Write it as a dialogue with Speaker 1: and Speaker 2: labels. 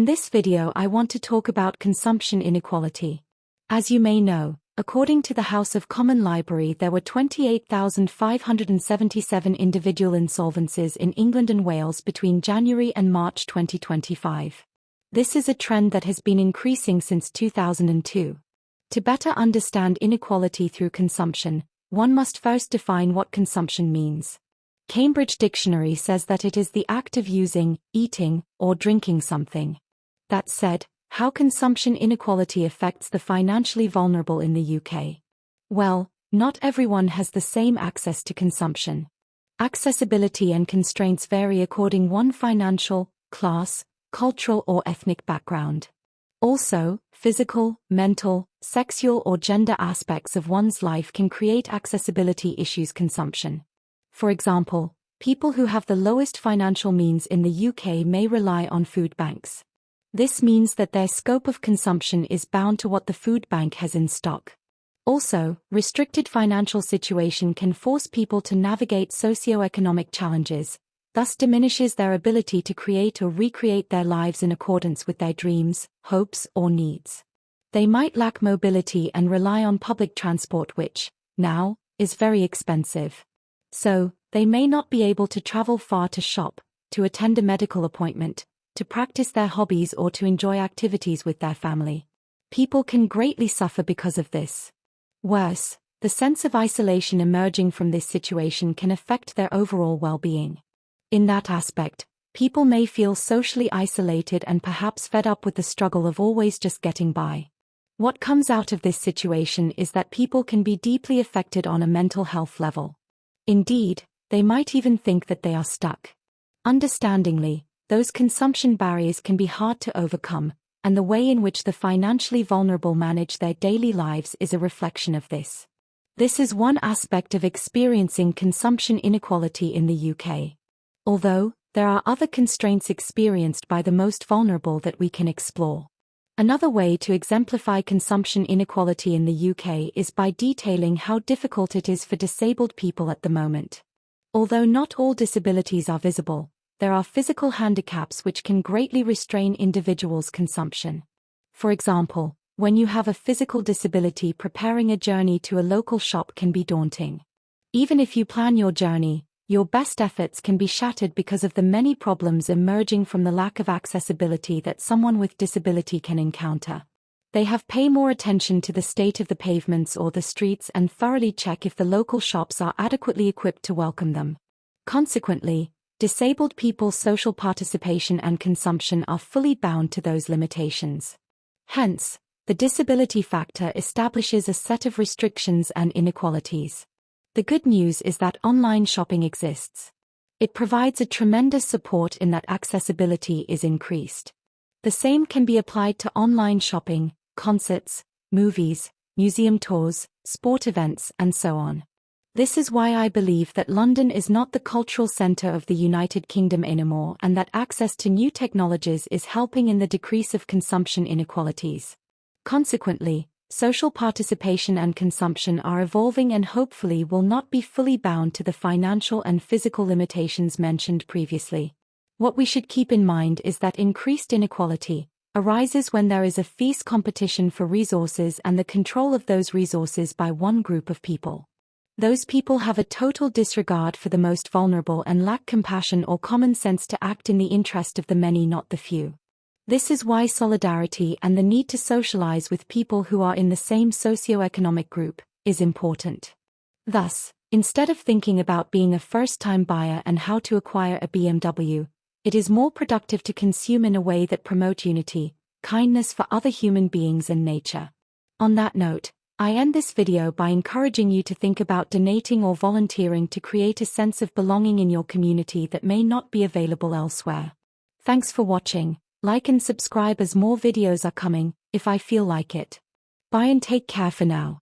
Speaker 1: this video I want to talk about consumption inequality. As you may know, according to the House of Commons Library, there were 28,577 individual insolvencies in England and Wales between January and March 2025. This is a trend that has been increasing since 2002. To better understand inequality through consumption, one must first define what consumption means. Cambridge Dictionary says that it is the act of using, eating, or drinking something. That said, how consumption inequality affects the financially vulnerable in the UK? Well, not everyone has the same access to consumption. Accessibility and constraints vary according to financial, class, cultural or ethnic background. Also, physical, mental, sexual or gender aspects of one's life can create accessibility issues. Consumption. For example, people who have the lowest financial means in the UK may rely on food banks. This means that their scope of consumption is bound to what the food bank has in stock. Also, restricted financial situation can force people to navigate socio-economic challenges, thus diminishes their ability to create or recreate their lives in accordance with their dreams, hopes, or needs. They might lack mobility and rely on public transport, which, now, is very expensive. So, they may not be able to travel far to shop, to attend a medical appointment, to practice their hobbies or to enjoy activities with their family. People can greatly suffer because of this. Worse, the sense of isolation emerging from this situation can affect their overall well-being. In that aspect, people may feel socially isolated and perhaps fed up with the struggle of always just getting by. What comes out of this situation is that people can be deeply affected on a mental health level. Indeed, they might even think that they are stuck. Understandingly, those consumption barriers can be hard to overcome, and the way in which the financially vulnerable manage their daily lives is a reflection of this. This is one aspect of experiencing consumption inequality in the UK. Although, there are other constraints experienced by the most vulnerable that we can explore. Another way to exemplify consumption inequality in the UK is by detailing how difficult it is for disabled people at the moment. Although not all disabilities are visible, there are physical handicaps which can greatly restrain individuals' consumption. For example, when you have a physical disability, preparing a journey to a local shop can be daunting. Even if you plan your journey, your best efforts can be shattered because of the many problems emerging from the lack of accessibility that someone with disability can encounter. They have to pay more attention to the state of the pavements or the streets and thoroughly check if the local shops are adequately equipped to welcome them. Consequently, disabled people's social participation and consumption are fully bound to those limitations. Hence, the disability factor establishes a set of restrictions and inequalities. The good news is that online shopping exists. It provides a tremendous support in that accessibility is increased. The same can be applied to online shopping, concerts, movies, museum tours, sport events, and so on. This is why I believe that London is not the cultural centre of the United Kingdom anymore, and that access to new technologies is helping in the decrease of consumption inequalities. Consequently, social participation and consumption are evolving and hopefully will not be fully bound to the financial and physical limitations mentioned previously. What we should keep in mind is that increased inequality arises when there is a fierce competition for resources and the control of those resources by one group of people. Those people have a total disregard for the most vulnerable and lack compassion or common sense to act in the interest of the many, not the few. This is why solidarity and the need to socialize with people who are in the same socio-economic group is important. Thus, instead of thinking about being a first-time buyer and how to acquire a BMW, it is more productive to consume in a way that promotes unity, kindness for other human beings and nature. On that note, I end this video by encouraging you to think about donating or volunteering to create a sense of belonging in your community that may not be available elsewhere. Thanks for watching. Like and subscribe as more videos are coming, if I feel like it. Bye and take care for now.